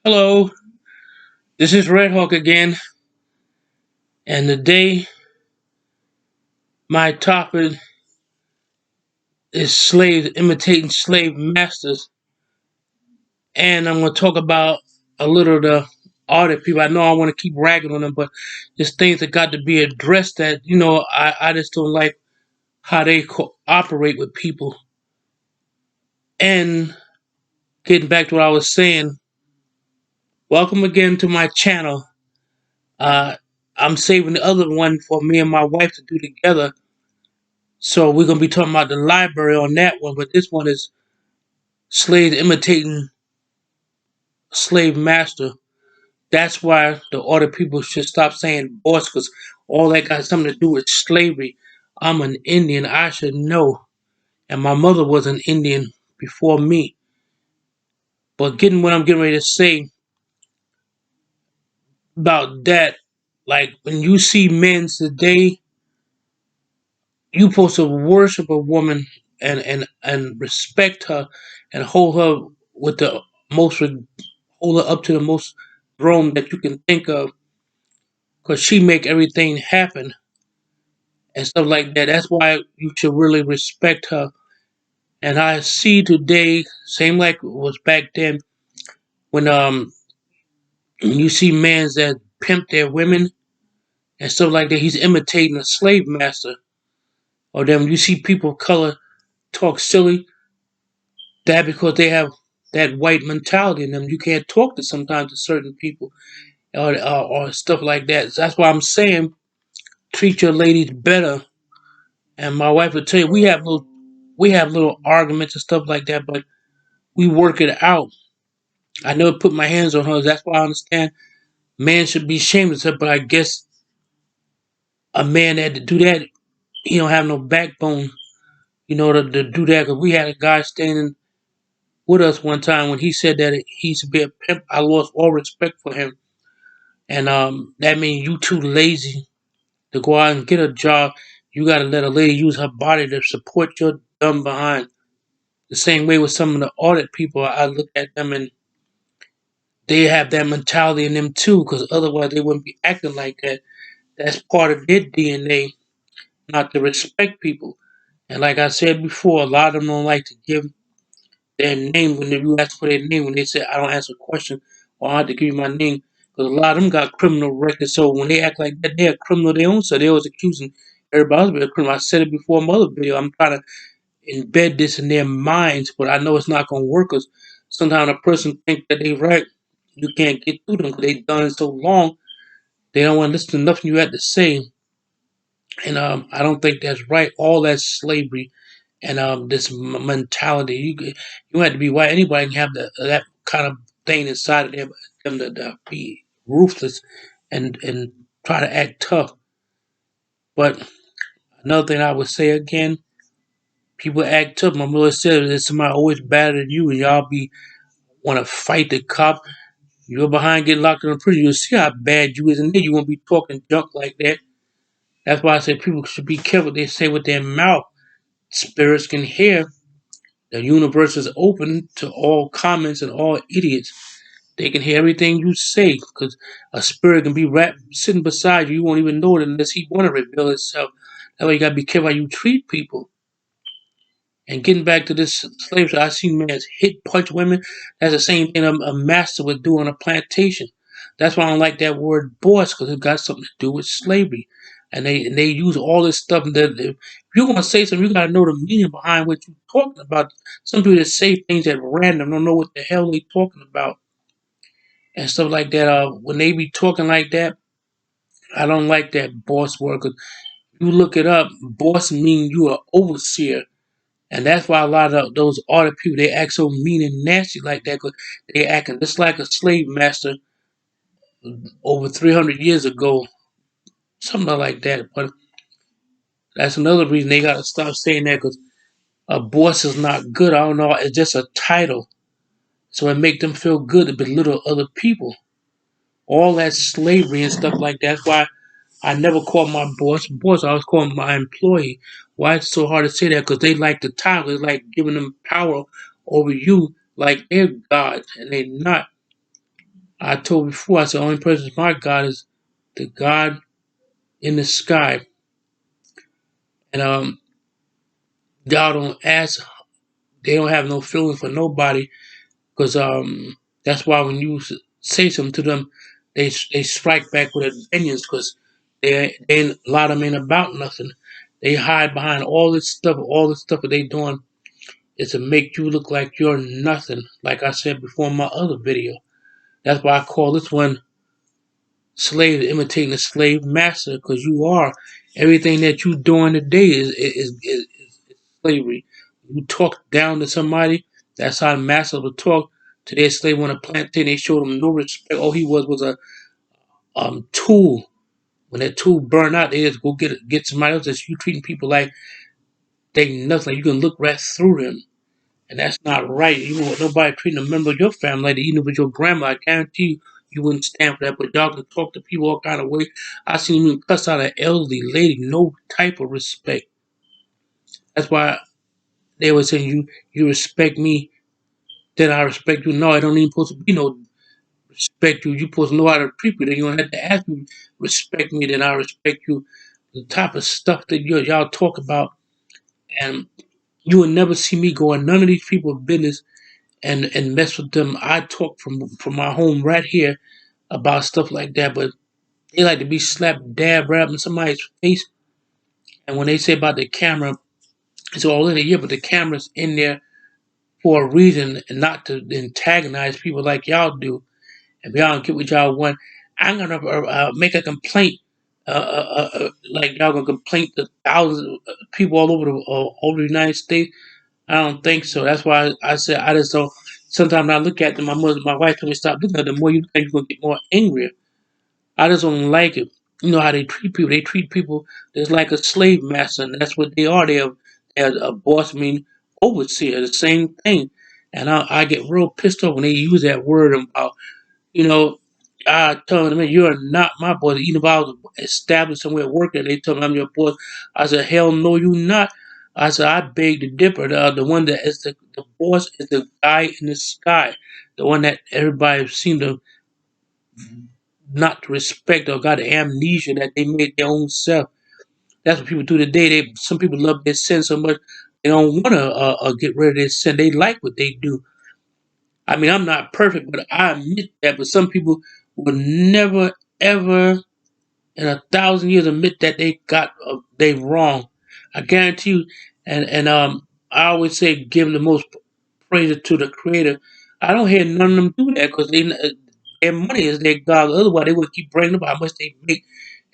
Hello, this is Red Hawk again, and today my topic is slaves imitating slave masters, and I'm going to talk about a little of the audit people. I know I want to keep ragging on them, but there's things that got to be addressed that I just don't like how they cooperate with people. And getting back to what I was saying, welcome again to my channel. Uh, I'm saving the other one for me and my wife to do together. So we're gonna be talking about the library on that one, but this one is slaves imitating slave master. That's why the order people should stop saying boss, because all that got something to do with slavery. I'm an Indian, I should know. And my mother was an Indian before me. But getting what I'm getting ready to say about that, like when you see men today, you supposed to worship a woman and respect her and hold her with the most hold her up to the most throne that you can think of, because she make everything happen and stuff like that. That's why you should really respect her. And I see today, same like it was back then, when you see men that pimp their women and stuff like that, he's imitating a slave master. Or then when you see people of color talk silly, that because they have that white mentality in them, you can't talk to sometimes to certain people or stuff like that. So that's why I'm saying treat your ladies better. And my wife would tell you we have little arguments and stuff like that, but we work it out. I never put my hands on her. That's why I understand man should be ashamed of her. But I guess a man that had to do that, he don't have no backbone, to do that. Because we had a guy standing with us one time when he said that he used to be a pimp. I lost all respect for him, and that means you too lazy to go out and get a job. You got to let a lady use her body to support your dumb behind. The same way with some of the audit people, I look at them and they have that mentality in them too, because otherwise they wouldn't be acting like that. That's part of their DNA, not to respect people. And like I said before, a lot of them don't like to give their name when you ask for their name. When they say I don't answer a question or I have to give you my name, because a lot of them got criminal records. So when they act like that, they're a criminal their own. So they always accusing everybody else being a criminal. I said it before in my other video. I'm trying to embed this in their minds, but I know it's not going to work because sometimes a person think that they right, you can't get through them because they've done it so long. They don't want to listen to nothing you had to say, and I don't think that's right. All that slavery and this mentality. You have to be white. Anybody can have that kind of thing inside of them to be ruthless and try to act tough. But another thing I would say again, people act tough. My mother said there's somebody always better than you, and y'all be want to fight the cop. You're behind getting locked in a prison. You'll see how bad you is, and then you won't be talking junk like that. That's why I say people should be careful what they say with their mouth. Spirits can hear. The universe is open to all comments and all idiots. They can hear everything you say because a spirit can be sitting beside you. You won't even know it unless he want to reveal itself. That's why you gotta be careful how you treat people. And getting back to this slave trade, I see men hit, punch women. That's the same thing a master would do on a plantation. That's why I don't like that word boss, because it got something to do with slavery. And they use all this stuff. If you're gonna say something, you gotta know the meaning behind what you're talking about. Some people that say things at random don't know what the hell they talking about and stuff like that. When they be talking like that, I don't like that boss word. 'Cause you look it up, boss mean you are overseer. And that's why a lot of those other people, they act so mean and nasty like that, because they acting just like a slave master over 300 years ago, something like that. But that's another reason they got to stop saying that, because a boss is not good. I don't know. It's just a title. So it make them feel good to belittle other people. All that slavery and stuff like that. That's why I never call my boss. I always call him my employee. Why it's so hard to say that? Because they like the title. It's like giving them power over you like they're God, and they're not. I told before, I said, the only person my God is the God in the sky. And y'all don't ask, they don't have no feelings for nobody, because that's why when you say something to them, they strike back with opinions, because they a lot of them ain't about nothing. They hide behind all this stuff that they doing is to make you look like you're nothing. Like I said before in my other video, that's why I call this one "Slave Imitating the Slave Master," because you are. Everything that you doing today is slavery. You talk down to somebody, that's how the master would talk to their slave on a plantain. They showed him no respect. All he was a tool. When that tool burned out, they just go get somebody else. That's you treating people like they nothing. Like you can look right through them. And that's not right. You don't want nobody treating a member of your family like that, even with your grandma. I guarantee you, you wouldn't stand for that. But y'all can talk to people all kind of way. I seen him cuss out an elderly lady, no type of respect. That's why they were saying you respect me, then I respect you. No, I don't even supposed to be no respect you. You supposed to know how to treat me. Then you don't have to ask me respect me, then I respect you. The type of stuff that y'all talk about, and you will never see me go in none of these people's business and mess with them. I talk from my home right here about stuff like that, but they like to be slapped dab right up in somebody's face. And when they say about the camera, it's all in there, yeah, but the camera's in there for a reason and not to antagonize people like y'all do. If y'all don't get what y'all want, I'm gonna make a complaint. Like y'all gonna complain to thousands of people all over the United States. I don't think so. That's why I said I just don't. Sometimes I look at them. My wife told me stop looking at them. The more you look at them, you're gonna get more angrier. I just don't like it. You know how they treat people. They treat people just like a slave master, and that's what they are. They're a boss, mean overseer, the same thing. And I get real pissed off when they use that word about, you know, I tell them, you're not my boss. Even if I was established somewhere working, they tell me I'm your boss. I said, hell no, you not. I said, I beg to differ. The one that is the boss is the guy in the sky. The one that everybody seemed to not respect or got amnesia that they made their own self. That's what people do today. Some people love their sin so much they don't want to get rid of their sin. They like what they do. I mean, I'm not perfect, but I admit that. But some people will never, ever, in 1,000 years, admit that they wrong. I guarantee you. And I always say, give the most praise to the Creator. I don't hear none of them do that because their money is their God. Otherwise, they would keep bragging about how much they make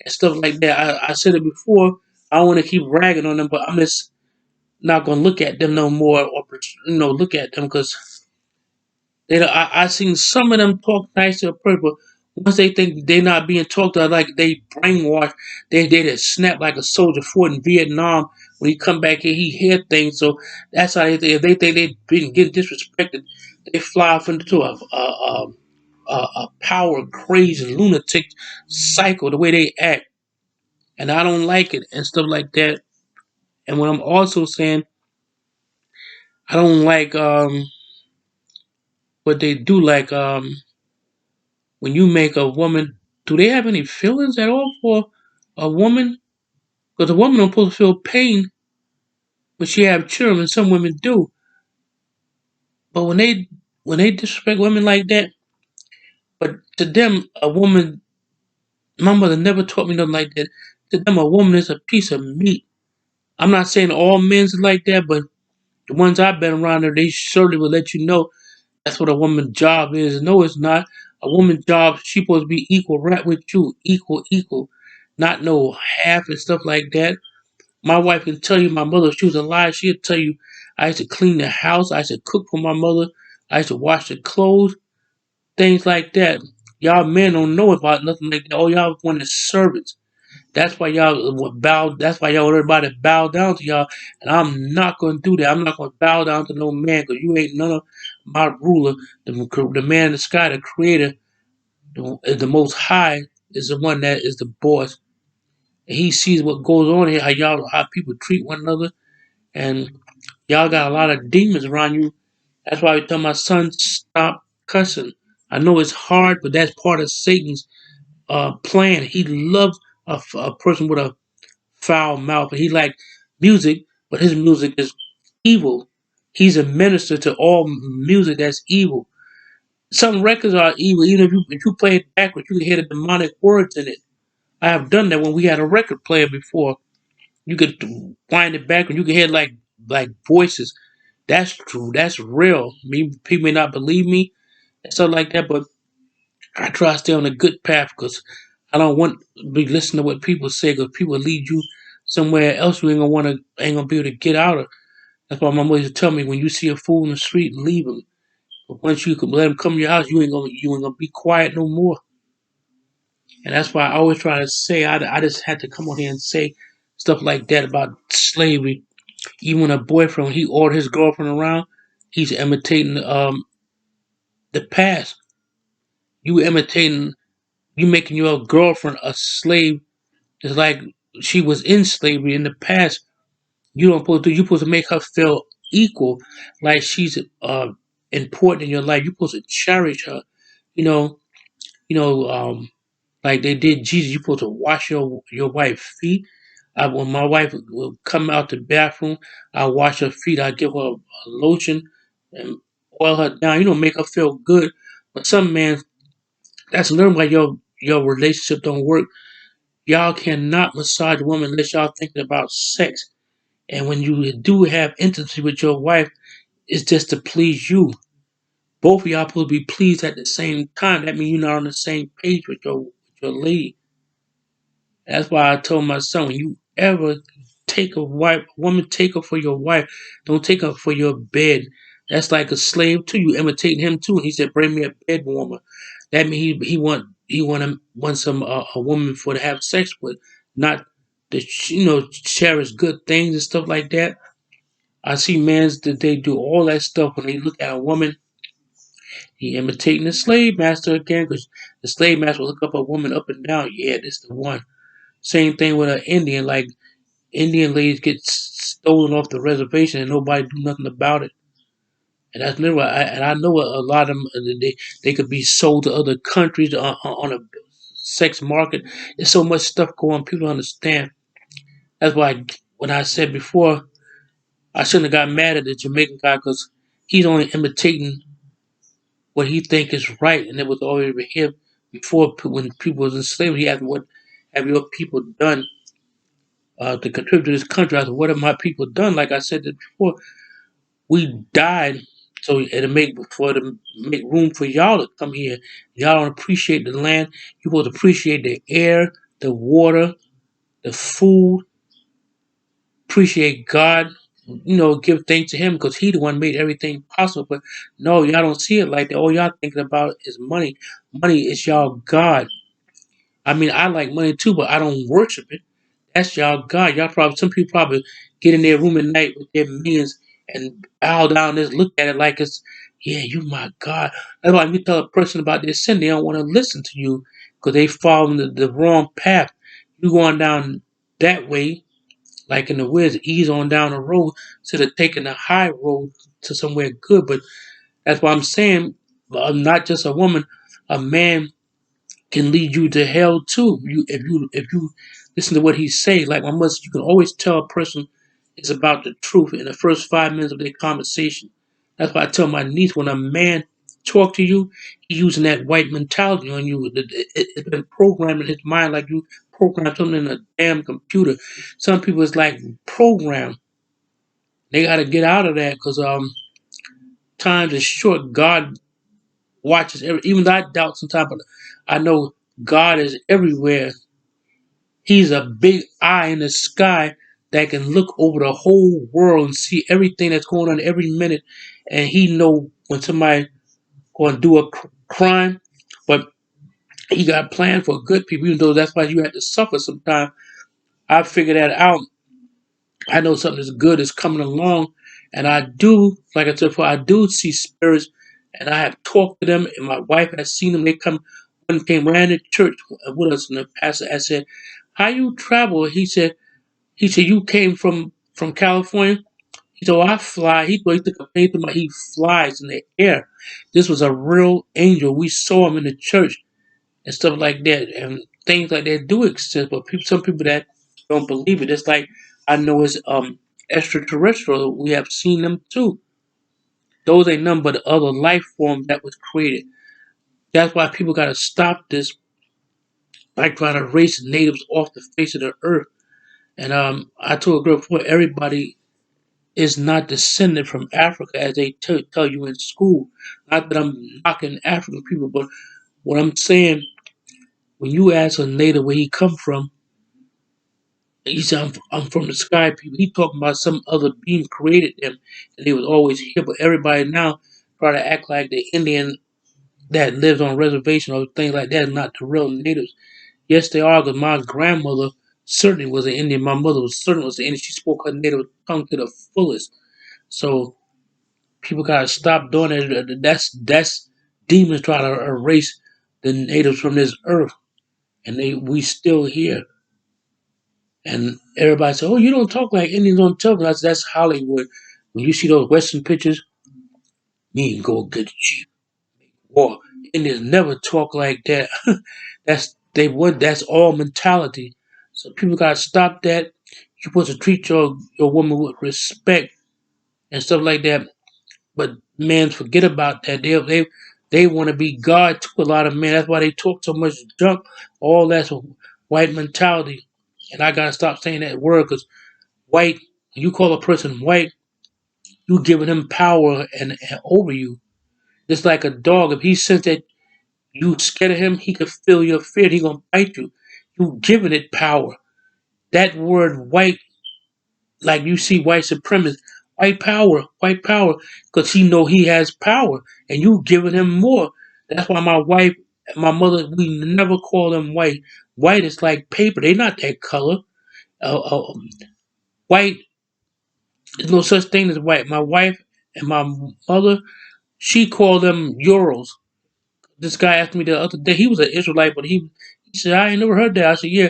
and stuff like that. I said it before. I don't want to keep ragging on them, but I'm just not gonna look at them no more, or look at them because I seen some of them talk nice to a person, but once they think they're not being talked to, like they brainwashed, they just snap like a soldier fought in Vietnam. When he come back here, he hear things. So that's how they think. If they think they've been getting disrespected, they fly off into a power crazy lunatic cycle. The way they act, and I don't like it and stuff like that. And what I'm also saying, I don't like what they do. Like when you make a woman, do they have any feelings at all for a woman? Because a woman don't supposed to feel pain when she have children. Some women do, but when they disrespect women like that, but to them, a woman, my mother never taught me nothing like that. To them, a woman is a piece of meat. I'm not saying all men's like that, but the ones I've been around, there, they certainly will let you know that's what a woman's job is. No, it's not. A woman's job, she supposed to be equal right with you. Equal, equal. Not no half and stuff like that. My wife can tell you, my mother, if she was alive, she'd tell you I used to clean the house, I used to cook for my mother, I used to wash the clothes, things like that. Y'all men don't know about nothing like that. All y'all want is servants. That's why y'all bow. That's why y'all want everybody to bow down to y'all. And I'm not gonna do that. I'm not gonna bow down to no man because you ain't none of my ruler. The man in the sky, the creator, the most high is the one that is the boss. And he sees what goes on here, how people treat one another, and y'all got a lot of demons around you. That's why I tell my son stop cussing. I know it's hard, but that's part of Satan's plan. He loves a person with a foul mouth. He like music, but his music is evil. He's a minister to all music that's evil. Some records are evil. Even if you play it backwards, you can hear the demonic words in it. I have done that when we had a record player before. You could wind it back and you can hear like voices. That's true. That's real. Me people may not believe me and stuff like that, but I try to stay on a good path because I don't want to be listening to what people say because people lead you somewhere else you ain't gonna be able to get out of. That's why my mother used to tell me when you see a fool in the street, leave him. But once you can let him come to your house, you ain't gonna be quiet no more. And that's why I always try to say I just had to come on here and say stuff like that about slavery. Even when a boyfriend when he ordered his girlfriend around, he's imitating the past. You imitating you making your girlfriend a slave. It's like she was in slavery in the past. You don't supposed to. You supposed to make her feel equal, like she's important in your life. You supposed to cherish her. You know, you know, like they did Jesus. You supposed to wash your wife's feet. When my wife will come out the bathroom, I wash her feet. I give her a lotion and oil her down. Make her feel good. But some man, that's learned why your relationship don't work. Y'all cannot massage a woman unless y'all thinking about sex. And when you do have intimacy with your wife, it's just to please you. Both of y'all supposed to be pleased at the same time. That means you're not on the same page with your lady. That's why I told my son, when you ever take a woman, take her for your wife. Don't take her for your bed. That's like a slave too. You imitating him too. And he said, "Bring me a bed warmer." That means he want some a woman for to have sex with, not to cherish good things and stuff like that. I see men that they do all that stuff when they look at a woman. He imitating the slave master again because the slave master will look up a woman up and down. Yeah, this the one. Same thing with an Indian. Like Indian ladies get stolen off the reservation and nobody do nothing about it. And that's never. And I know a lot of them. They could be sold to other countries on a sex market. There's so much stuff going on. People don't understand. That's why when I said before, I shouldn't have got mad at the Jamaican guy because he's only imitating what he think is right, and it was already with him before when people was enslaved. He asked, "What have your people done to contribute to this country?" I said, "What have my people done?" Like I said before, we died so it'll make room for y'all to come here. Y'all don't appreciate the land. You supposed to appreciate the air, the water, the food. Appreciate God. Give thanks to Him because He the one made everything possible. But no, y'all don't see it like that. All y'all thinking about is money. Money is y'all God. I mean, I like money too, but I don't worship it. That's y'all God. Some people probably get in their room at night with their millions and bow down and just look at it like it's, yeah, you my God. That's why you tell a person about their sin, they don't want to listen to you because they fall in the wrong path. You going down that way, like in the woods, ease on down the road instead of taking the high road to somewhere good. But that's why I'm saying, not just a woman, a man can lead you to hell too. If you listen to what he say, like my mother, you can always tell a person is about the truth in the first 5 minutes of their conversation. That's why I tell my niece when a man talk to you, he using that white mentality on you. It's been programmed in his mind like you program something in a damn computer. Some people is like programmed. They got to get out of that because times is short. God watches even though I doubt sometimes, but I know God is everywhere. He's a big eye in the sky that can look over the whole world and see everything that's going on every minute, and he know when somebody going to do a crime, but he got plans for good people. Even though that's why you have to suffer sometimes. I figured that out. I know something is good is coming along, and I do, like I said before, I do see spirits, and I have talked to them, and my wife has seen them. They come, one came ran to church with us, and the pastor I said, "How you travel?" He said, "You came from California." So I fly. He took a paper. He flies in the air. This was a real angel. We saw him in the church and stuff like that, and things like that do exist. But some people that don't believe it, it's like I know it's extraterrestrial. We have seen them too. Those ain't nothing but other life form that was created. That's why people got to stop this, like trying to erase natives off the face of the earth. And I told a girl before, everybody is not descended from Africa as they tell you in school. Not that I'm knocking African people, but what I'm saying, when you ask a native where he come from, he said, I'm from the sky people. He talking about some other being created them, and they was always here. But everybody now try to act like the Indian that lives on a reservation or things like that is not the real natives. Yes, they are, because my grandmother certainly was an Indian. My mother was certainly was an Indian. She spoke her native tongue to the fullest. So people gotta stop doing it. That's demons trying to erase the natives from this earth, and we still here. And everybody say, "Oh, you don't talk like Indians on television." That's Hollywood. When you see those Western pictures, me and go get cheap war. Indians never talk like that. That's all mentality. So people gotta stop that. You're supposed to treat your woman with respect and stuff like that. But men forget about that. They want to be God to a lot of men. That's why they talk so much junk. All that's white mentality. And I gotta stop saying that word, because white, you call a person white, you giving him power and over you. Just like a dog, if he senses that you scared of him, he can feel your fear. He gonna bite you. You giving it power. That word white, like you see white supremacists, white power, because he know he has power, and you giving him more. That's why my wife and my mother, we never call them white. White is like paper. They not that color. White, there's no such thing as white. My wife and my mother, she called them Euros. This guy asked me the other day. He was an Israelite, but he said, I ain't never heard that. I said, yeah.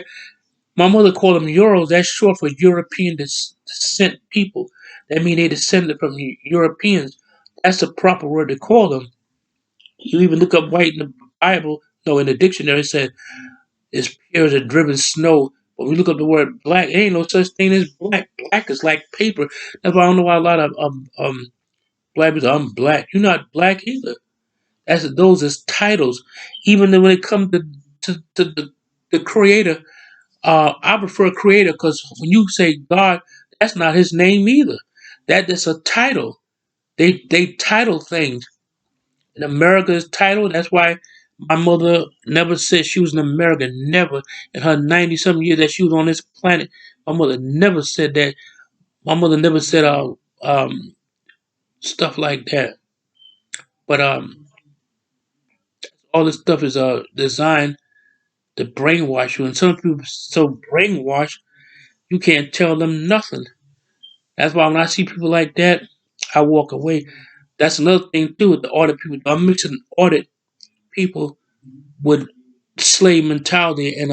My mother called them Euros. That's short for European descent people. That means they descended from Europeans. That's the proper word to call them. You even look up white in the Bible, no, in the dictionary, it said it's pure as a driven snow. But when we look up the word black, there ain't no such thing as black. Black is like paper. That's why I don't know why a lot of black people say, I'm black. You're not black either. Those as titles. Even when it comes to the creator, I prefer creator, because when you say God, that's not his name either. That is a title. They title things. In America's title. That's why my mother never said she was an American. Never in her 90 something years that she was on this planet. My mother never said that. My mother never said stuff like that. But all this stuff is designed to brainwash you, and some people so brainwashed you can't tell them nothing. That's why when I see people like that, I walk away. That's another thing too with the audit people. I'm mixing audit people with slave mentality and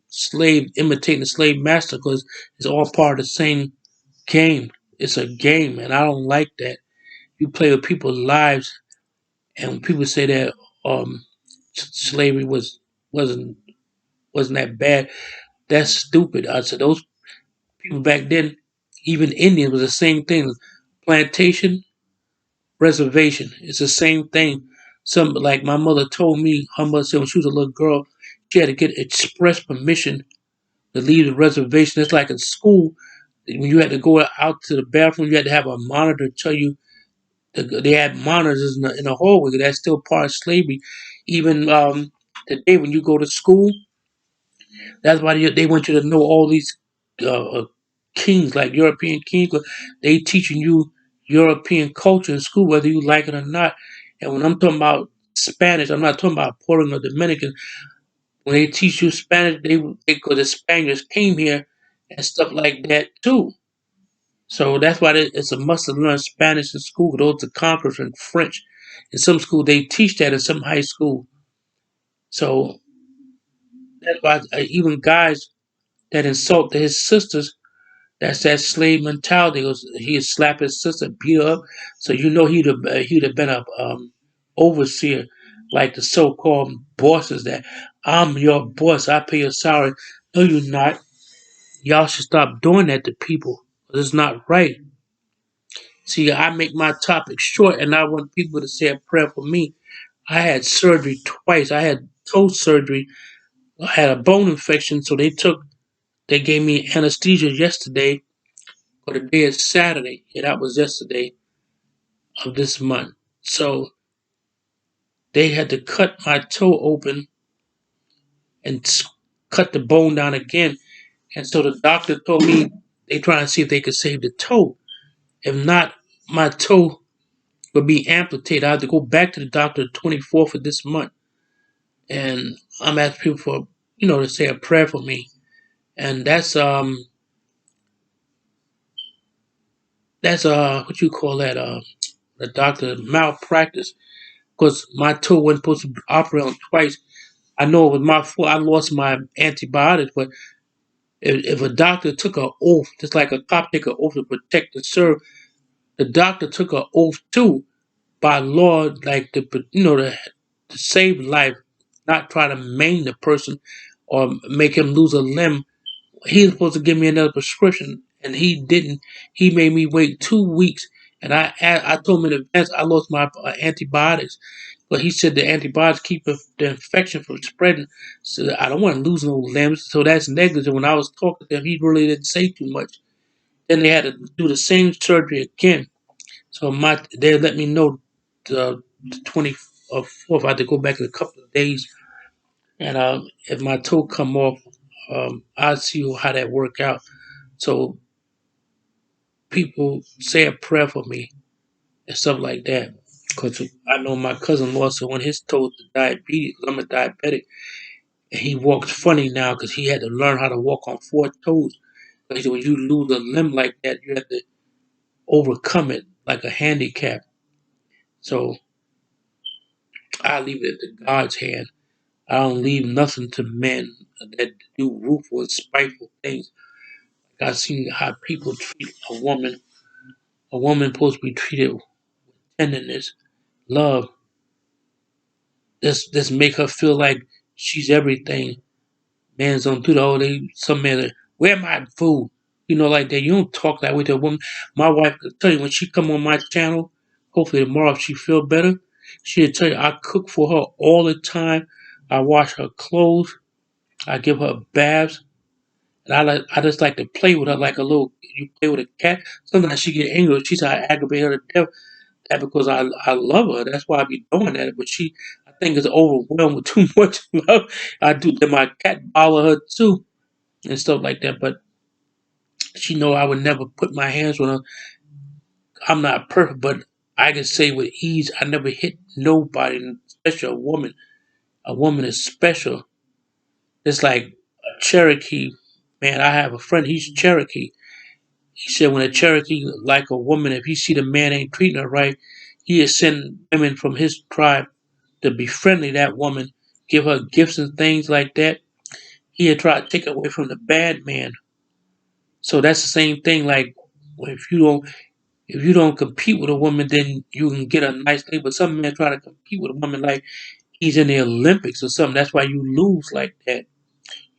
slave imitating the slave master, because it's all part of the same game. It's a game, and I don't like that. You play with people's lives, and when people say that slavery wasn't wasn't that bad, that's stupid. I said those people back then, even Indians, was the same thing. Plantation, reservation. It's the same thing. Some like my mother told me, her mother said when she was a little girl, she had to get express permission to leave the reservation. It's like in school when you had to go out to the bathroom, you had to have a monitor tell you. They had monitors in the hallway. That's still part of slavery. Even today, when you go to school, that's why they want you to know all these kings, like European kings. 'Cause they teaching you European culture in school, whether you like it or not. And when I'm talking about Spanish, I'm not talking about Puerto Rican or Dominican. When they teach you Spanish, they because the Spaniards came here and stuff like that too. So that's why it's a must to learn Spanish in school. Those are conquerors and French. In some school, they teach that in some high school. So that's why even guys that insult his sisters, That's that slave mentality. He'd slap his sister, beat her up. So you know he'd have been a overseer, like the so-called bosses that I'm your boss. I pay your salary. No, you're not. Y'all should stop doing that to people. It's not right. See, I make my topic short, and I want people to say a prayer for me. I had surgery twice. I had toe surgery. I had a bone infection, so they gave me anesthesia yesterday. But today is Saturday. Yeah, that was yesterday of this month. So they had to cut my toe open and cut the bone down again. And so the doctor told me they trying to see if they could save the toe. If not, my toe would be amputated. I have to go back to the doctor the 24th of this month. And I'm asking people for, to say a prayer for me. And that's what you call that, the doctor malpractice. Because my toe wasn't supposed to operate on twice. I know it was my fault. I lost my antibiotics, but if a doctor took an oath, just like a cop take an oath to protect and serve, the doctor took an oath too by law, like to save life, not try to maim the person or make him lose a limb. He was supposed to give me another prescription, and he didn't. He made me wait 2 weeks, and I told him in advance I lost my antibiotics, but he said the antibiotics keep the infection from spreading. So I don't want to lose no limbs, so that's negligent. When I was talking to him, he really didn't say too much. Then they had to do the same surgery again. So they let me know the 24th. I had to go back in a couple of days, and if my toe come off, I'll see how that work out. So people say a prayer for me and stuff like that. Because I know my cousin lost it when his toes to diabetes. I'm a diabetic, and he walks funny now because he had to learn how to walk on four toes. Because when you lose a limb like that, you have to overcome it like a handicap. So I leave it to God's hand. I don't leave nothing to men that do rueful and spiteful things. I've seen how people treat a woman. A woman supposed to be treated with tenderness, love. This make her feel like she's everything. Man's don't do that. Oh, some men are, where my food? Like that. You don't talk that way to a woman. My wife could tell you when she come on my channel, hopefully tomorrow if she feel better, she'll tell you I cook for her all the time. I wash her clothes. I give her baths. And I just like to play with her like a little, you play with a cat. Sometimes she get angry. She said I aggravate her to death. That because I love her. That's why I be doing that. But I think, is overwhelmed with too much love. I do. Then my cat bother her too and stuff like that. But she know I would never put my hands on her. I'm not perfect, but I can say with ease, I never hit nobody, especially a woman. A woman is special. It's like a Cherokee. Man, I have a friend. He's Cherokee. He said when a Cherokee like a woman, if he see the man ain't treating her right, he is send women from his tribe to be friendly to that woman, give her gifts and things like that. He'll try to take away from the bad man. So that's the same thing. Like if you don't compete with a woman, then you can get a nice thing. But some men try to compete with a woman like he's in the Olympics or something. That's why you lose like that.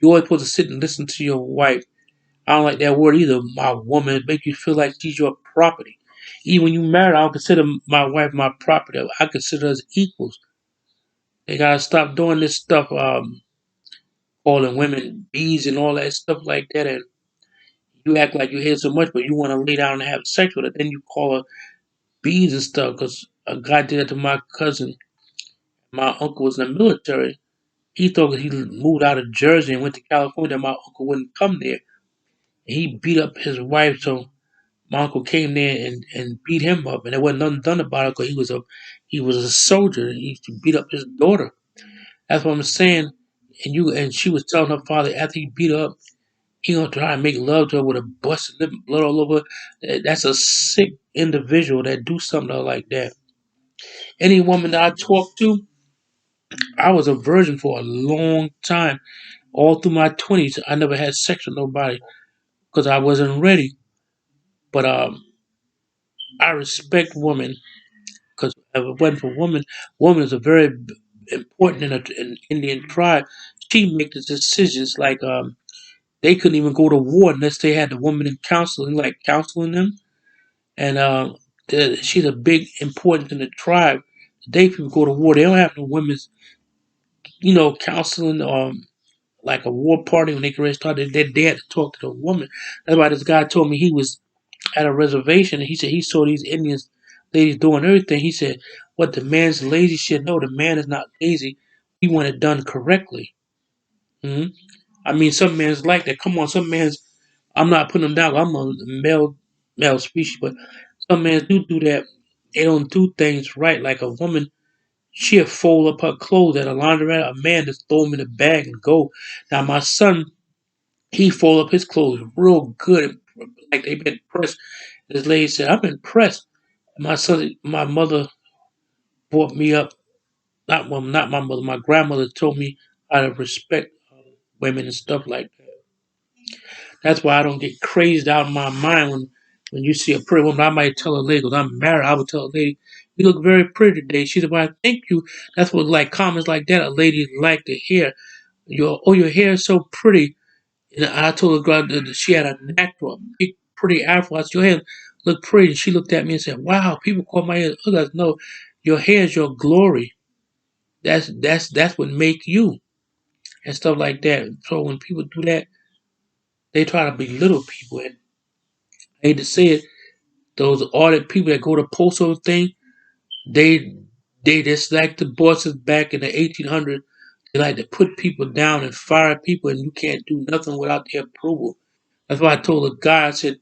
You always supposed to sit and listen to your wife. I don't like that word either. My woman, it make you feel like she's your property. Even when you married, I don't consider my wife my property. I consider us equals. They gotta stop doing this stuff. Calling women bees and all that stuff like that. And you act like you hear so much, but you want to lay down and have sex with her. Then you call her bees and stuff. Because a guy did that to my cousin. My uncle was in the military. He thought he moved out of Jersey and went to California. My uncle wouldn't come there. He beat up his wife. So my uncle came there and beat him up. And there wasn't nothing done about it because he was a soldier. He used to beat up his daughter. That's what I'm saying. And she was telling her father after he beat her up, he gonna try and make love to her with a busted lip, blood all over. That's a sick individual that do something like that. Any woman that I talked to, I was a virgin for a long time. All through my 20s, I never had sex with nobody because I wasn't ready. But I respect women because if it wasn't for women, woman is a very important in an Indian tribe. She makes the decisions like they couldn't even go to war unless they had the woman in counseling, like counseling them. And she's a big importance in the tribe. The day people go to war, they don't have no women's, counseling like a war party when they get ready to start. They had to talk to the woman. That's why this guy told me he was at a reservation and he said he saw these Indians ladies doing everything. He said, "What the man's lazy shit? No, the man is not lazy. He want it done correctly." hmm I mean, some men's like that. Come on, some men's. I'm not putting them down. I'm a male species, but some men do that. They don't do things right. Like a woman, she'll fold up her clothes at a laundromat. A man just throw them in a bag and go. Now my son, he fold up his clothes real good, like they've been pressed. This lady said, "I'm impressed." My mother brought me up. Not my mother. My grandmother told me how to respect women and stuff like that. That's why I don't get crazed out of my mind when you see a pretty woman. I might tell a lady, because I'm married, I would tell a lady, "You look very pretty today." She said, "Well, thank you." That's what, like, comments like that, a lady like to hear. Your hair is so pretty. And I told her girl that she had a natural, a big, pretty afro. I said, "Your hair look pretty." And she looked at me and said, "Wow, people call my hair ugly." I said, "No, your hair is your glory. That's what make you," and stuff like that. So when people do that, they try to belittle people. And I hate to say it, those audit people that go to postal thing, they they just like the bosses back in the 1800s. They like to put people down and fire people, and you can't do nothing without their approval. That's why I told the guy, I said,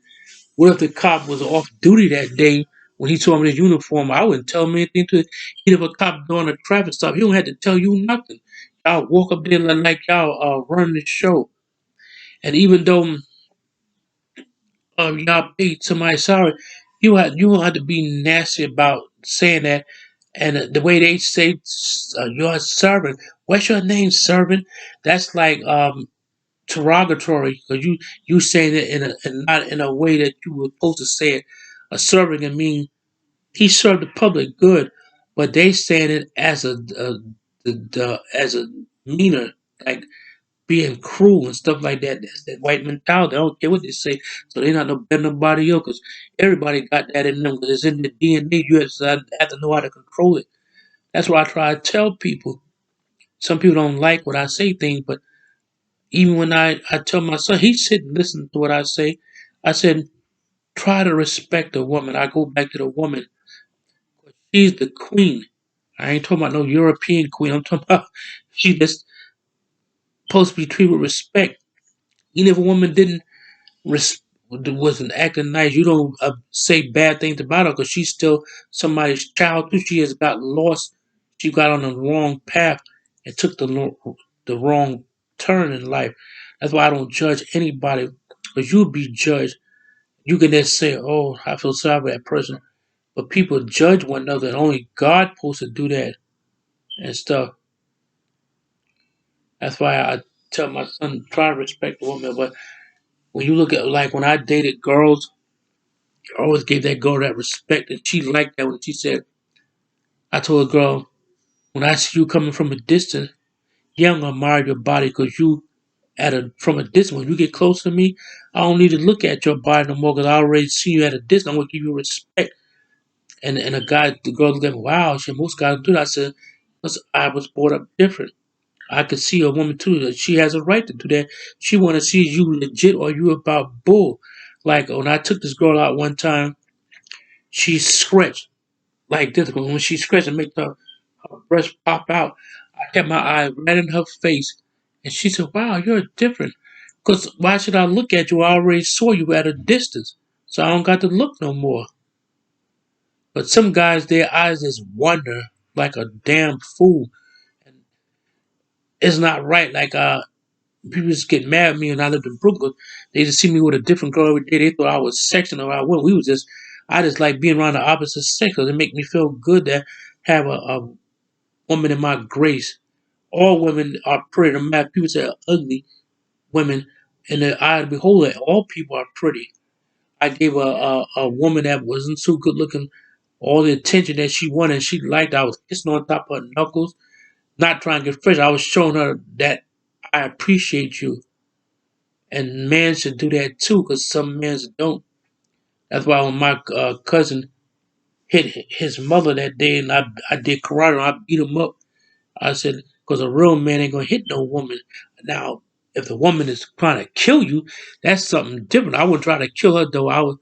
"What if the cop was off duty that day when he saw me in his uniform? I wouldn't tell him anything to it. Even if a cop doing a traffic stop, he don't have to tell you nothing. Y'all walk up there like y'all run the show. And even though y'all paid somebody sorry, you don't have to be nasty about saying that. And the way they say you're a servant. What's your name, servant? That's like derogatory because you saying it in not in a way that you were supposed to say it. A servant can mean he served the public good, but they saying it as as a meaner, like being cruel and stuff like that. That's that white mentality. I don't care what they say. So they're not no better than nobody else because everybody got that in them because it's in the DNA. You have to know how to control it. That's why I try to tell people. Some people don't like what I say things, but even when I tell my son, he sit and listen to what I say. I said, try to respect a woman. I go back to the woman. She's the queen. I ain't talking about no European queen. I'm talking about she just supposed to be treated with respect. Even if a woman didn't wasn't acting nice, you don't say bad things about her because she's still somebody's child too. She has got lost. She got on the wrong path and took the wrong turn in life. That's why I don't judge anybody because you'll be judged. You can just say, "Oh, I feel sorry for that person," but people judge one another, and only God supposed to do that and stuff. That's why I tell my son try to respect the woman. But when you look at like when I dated girls, I always gave that girl that respect, and she liked that when she said, "I told a girl when I see you coming from a distance, yeah, I'm gonna admire your body because you at a from a distance. When you get close to me, I don't need to look at your body no more because I already see you at a distance. I'm gonna give you respect." And the girl looked at me, "Wow, she most guys do that." I said, "Listen, I was brought up different. I could see a woman too that she has a right to do that. She want to see you legit or you about bull." Like when I took this girl out one time, she scratched like this. When she scratched and make her breast pop out, I kept my eye right in her face, and she said, "Wow, you're different." Because why should I look at you? I already saw you at a distance, so I don't got to look no more. But some guys, their eyes just wander like a damn fool. And it's not right. Like people just get mad at me and I lived in Brooklyn. They just see me with a different girl every day. They thought I was sexing her. I wasn't. I just like being around the opposite sex because it make me feel good to have a woman in my grace. All women are pretty. No matter people say ugly women, In the eye of the beholder, all people are pretty. I gave a woman that wasn't so good looking all the attention that she wanted and she liked. I was kissing on top of her knuckles, not trying to get fresh. I was showing her that I appreciate you. And men should do that too, because some men don't. That's why when my cousin hit his mother that day and I did karate and I beat him up, I said, because a real man ain't going to hit no woman. Now, if the woman is trying to kill you, that's something different. I wouldn't try to kill her, though. I would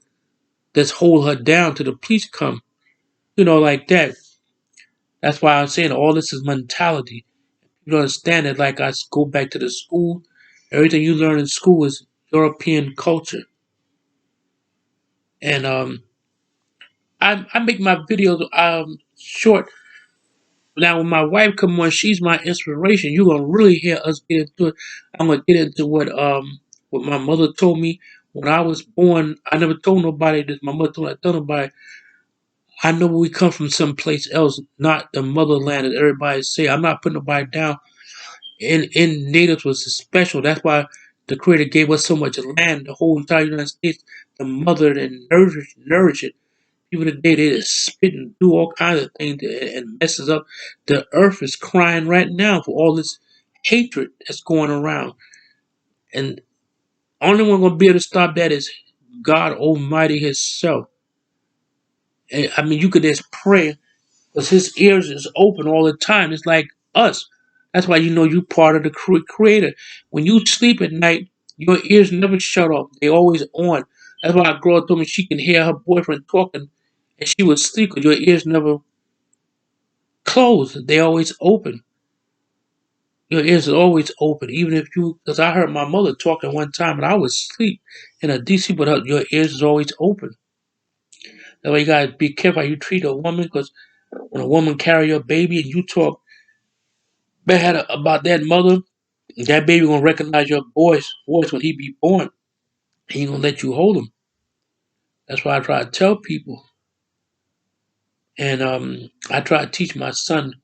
just hold her down till the police come. Like that. That's why I'm saying all this is mentality. You don't understand it. Like I go back to the school, everything you learn in school is European culture. And I make my videos short. Now, when my wife come on, she's my inspiration. You're gonna really hear us get into it. I'm gonna get into what my mother told me when I was born. I never told nobody this. My mother told me I tell nobody. I know we come from someplace else, not the motherland that everybody say. I'm not putting nobody down. In natives was special. That's why the Creator gave us so much land, the whole entire United States, the mother and nourish it. People today they just spit and do all kinds of things and messes up. The earth is crying right now for all this hatred that's going around. And only one gonna be able to stop that is God Almighty Himself. And, I mean, you could just pray because His ears is open all the time. It's like us. That's why you know you part of the Creator. When you sleep at night, your ears never shut off. They always on. That's why a girl told me she can hear her boyfriend talking, and she would sleep because your ears never closed. They always open. Your ears are always open, even if you. Because I heard my mother talking one time, and I was asleep in a DC, but your ears is always open. That's why you gotta be careful how you treat a woman, because when a woman carry your baby and you talk bad about that mother, that baby gonna recognize your voice when he be born. He ain't gonna let you hold him. That's why I try to tell people, and I try to teach my son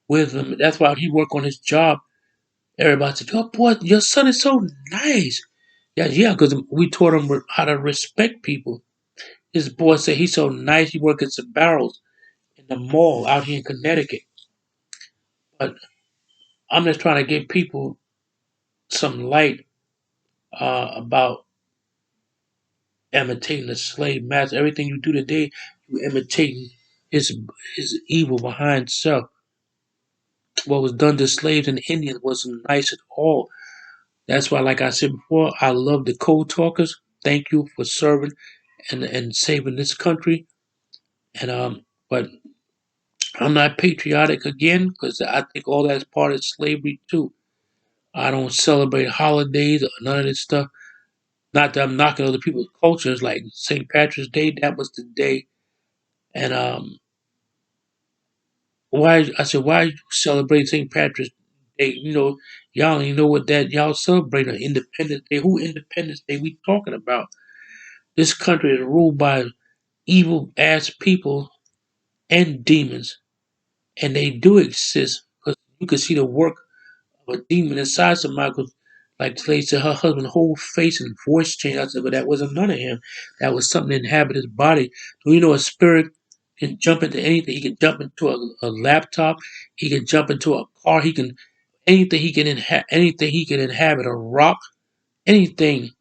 wisdom. That's why he work on his job. Everybody said, "Your boy, your son is so nice." Yeah, yeah, because we taught him how to respect people. His boy said he's so nice. He works at the barrels in the mall out here in Connecticut. But I'm just trying to give people some light about imitating the slave master. Everything you do today, you imitating his his evil behind self. What was done to slaves and Indians wasn't nice at all. That's why, like I said before, I love the code talkers. Thank you for serving and saving this country. And but I'm not patriotic again because I think all that's part of slavery too. I don't celebrate holidays or none of this stuff. Not that I'm knocking other people's cultures, like St. Patrick's Day. That was the day. And why you celebrate St. Patrick's Day? Y'all ain't know what that y'all celebrate on Independence Day. Who Independence Day we talking about? This country is ruled by evil ass people and demons, and they do exist because you can see the work of a demon inside somebody. 'Cause like they said, her husband's whole face and voice changed. I said, but that wasn't none of him. That was something that inhabited his body. So a spirit can jump into anything. He can jump into a laptop. He can jump into a car. He can anything. Anything he can inhabit. A rock. Anything.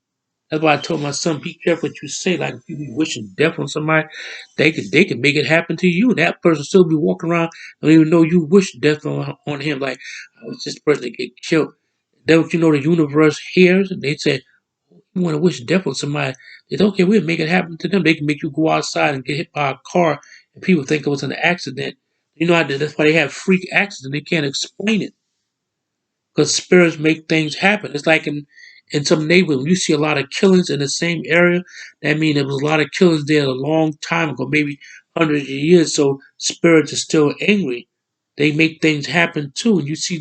That's why I told my son, be careful what you say. Like if you be wishing death on somebody, they can make it happen to you. That person still be walking around, don't even know you wish death on him. Like I was this person to get killed. Don't you know the universe hears? And they said, you want to wish death on somebody. They said, okay, we'll make it happen to them. They can make you go outside and get hit by a car and people think it was an accident. That's why they have freak accidents. They can't explain it because spirits make things happen. It's like in some neighborhoods, when you see a lot of killings in the same area, that means there was a lot of killings there a long time ago, maybe hundreds of years. So spirits are still angry. They make things happen too. And you see,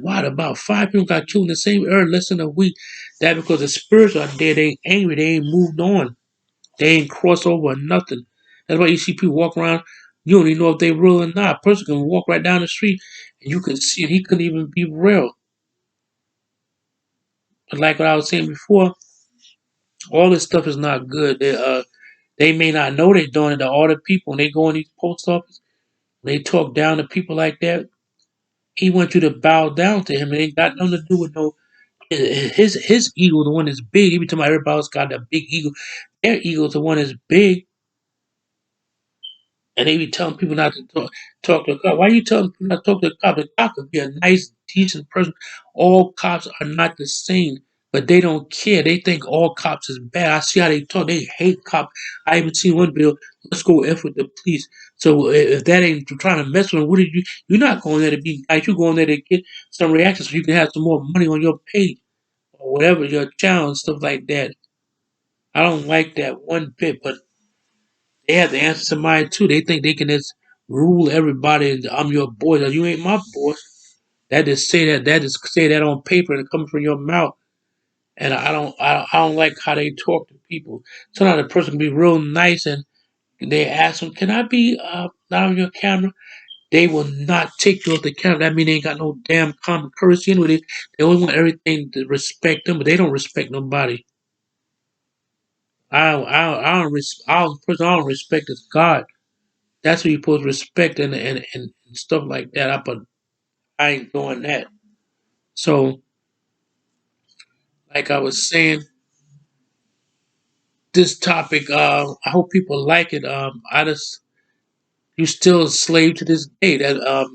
what about 5 people got killed in the same area in less than a week? That because the spirits are there, they ain't angry, they ain't moved on, they ain't crossed over or nothing. That's why you see people walk around. You don't even know if they real or not. A person can walk right down the street and you can see he couldn't even be real. But like what I was saying before, all this stuff is not good. They may not know they're doing it. All the people when they go in these post office, they talk down to people like that. He wants you to bow down to him. It ain't got nothing to do with no his ego, the one that's big. He be talking about everybody else got that big ego. Their ego's the one that's big, and they be telling people not to talk to a cop. Why you telling people not to talk to a cop? The cop could be a nice, decent person. All cops are not the same, but they don't care. They think all cops is bad. I see how they talk. They hate cops. I even seen one video. Let's go F with the police. So if that ain't trying to mess with them, what did you? You're not going there to be nice. You're going there to get some reaction so you can have some more money on your page or whatever your channel and stuff like that. I don't like that one bit, but they have the answer to mine too. They think they can just rule everybody. And I'm your boy. You ain't my boss. That just say that. That just say that on paper and it comes from your mouth. And I don't like how they talk to people. Sometimes a person can be real nice and they ask them, "Can I be not on your camera?" They will not take you off the camera. That means they ain't got no damn common courtesy anyway. They only want everything to respect them, but they don't respect nobody. I don't respect is God. That's what you're supposed to respect and stuff like that. But I ain't doing that. So, like I was saying, this topic, I hope people like it. I just you still a slave to this day. That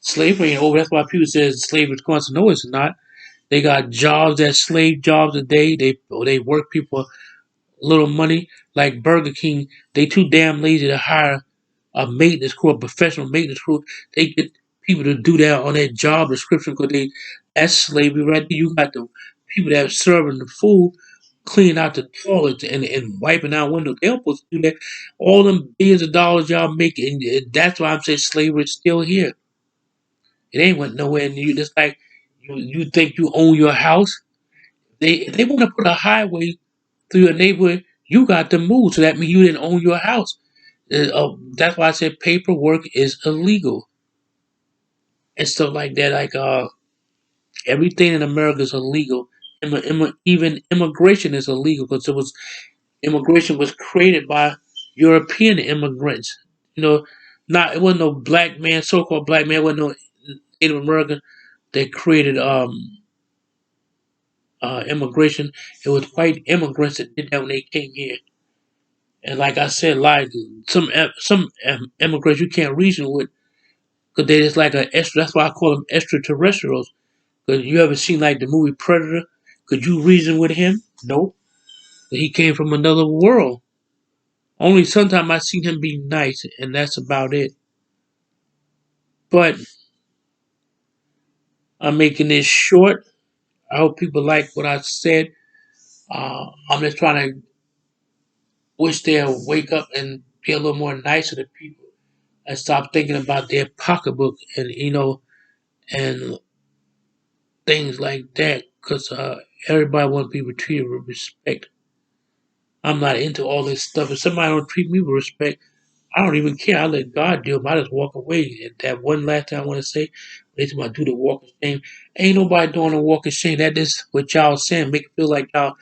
slavery ain't over. That's why people say slavery is constant. No, it's not. They got jobs that slave jobs a day. They work people little money. Like Burger King, they too damn lazy to hire a maintenance crew, a professional maintenance crew. They get people to do that on their job description because that's slavery right there. You got the people that are serving the food, cleaning out the toilets and wiping out windows. They're supposed to do that. All them billions of dollars y'all make, and that's why I'm saying slavery is still here. It ain't went nowhere. And you just like you think you own your house. They want to put a highway through your neighborhood. You got to move, so that means you didn't own your house. That's why I said paperwork is illegal and stuff like that. Like everything in America is illegal. Even immigration is illegal because immigration was created by European immigrants. You know, not it wasn't no black man, so-called black man, it wasn't no Native American that created immigration. It was white immigrants that did that when they came here. And like I said, like some immigrants you can't reason with because they just like a extra. That's why I call them extraterrestrials. Because you ever seen like the movie Predator? Could you reason with him? Nope. He came from another world. Only sometimes I seen him be nice, and that's about it. But I'm making this short. I hope people like what I said. I'm just trying to wish they'll wake up and be a little more nicer to people and stop thinking about their pocketbook and and things like that. Because everybody wants to be treated with respect. I'm not into all this stuff. If somebody don't treat me with respect, I don't even care. I let God deal. I just walk away. And that one last thing I want to say, they talking about do the walk of shame. Ain't nobody doing a walk of shame. That is what y'all saying. Make it feel like y'all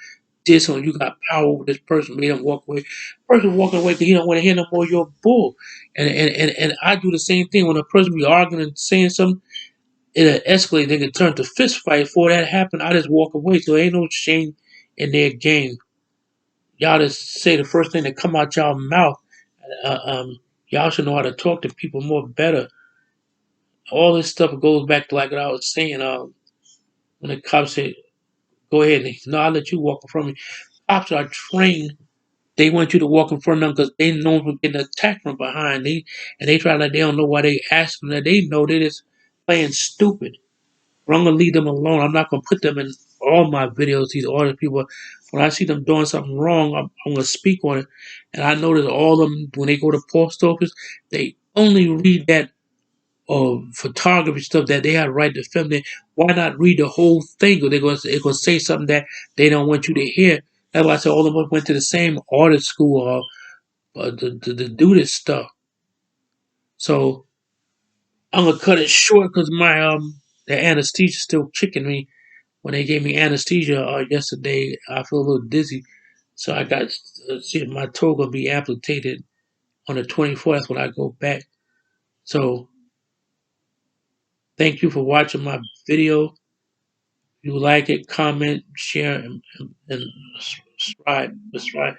did something. You got power over this person. Made them walk away. Person walking away because he don't want to hear no more of your bull. And I do the same thing when a person be arguing and saying something. It'll escalate. They can turn to fist fight. Before that happen, I just walk away. So ain't no shame in their game. Y'all just say the first thing that come out y'all mouth. Uh, um, y'all should know how to talk to people more better. All this stuff goes back to like what I was saying. When the cops say, "Go ahead," and he said, "No, I'll let you walk in front of me." Cops are trained. They want you to walk in front of them because they know from getting attacked from behind. They try like they don't know why they ask them that. They know they just playing stupid. But I'm gonna leave them alone. I'm not gonna put them in all my videos. These other people, when I see them doing something wrong, I'm gonna speak on it. And I notice all of them when they go to post office, they only read that photography stuff that they have right to film. It. Why not read the whole thing? Or they're gonna say something that they don't want you to hear. That's why I said all of them went to the same artist school to do this stuff. So I'm gonna cut it short because my the anesthesia still kicking me. when they gave me anesthesia yesterday, I feel a little dizzy. So I got see my toe gonna be amputated on the 24th when I go back. So thank you for watching my video. If you like it, comment, share, and subscribe.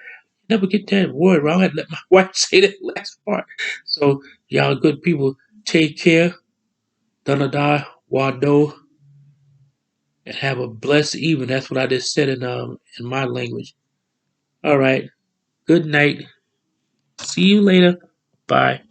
Never get that word wrong. I had to let my wife say that last part. So y'all good people, take care. Danada Wado, and have a blessed evening. That's what I just said in my language. All right. Good night. See you later. Bye.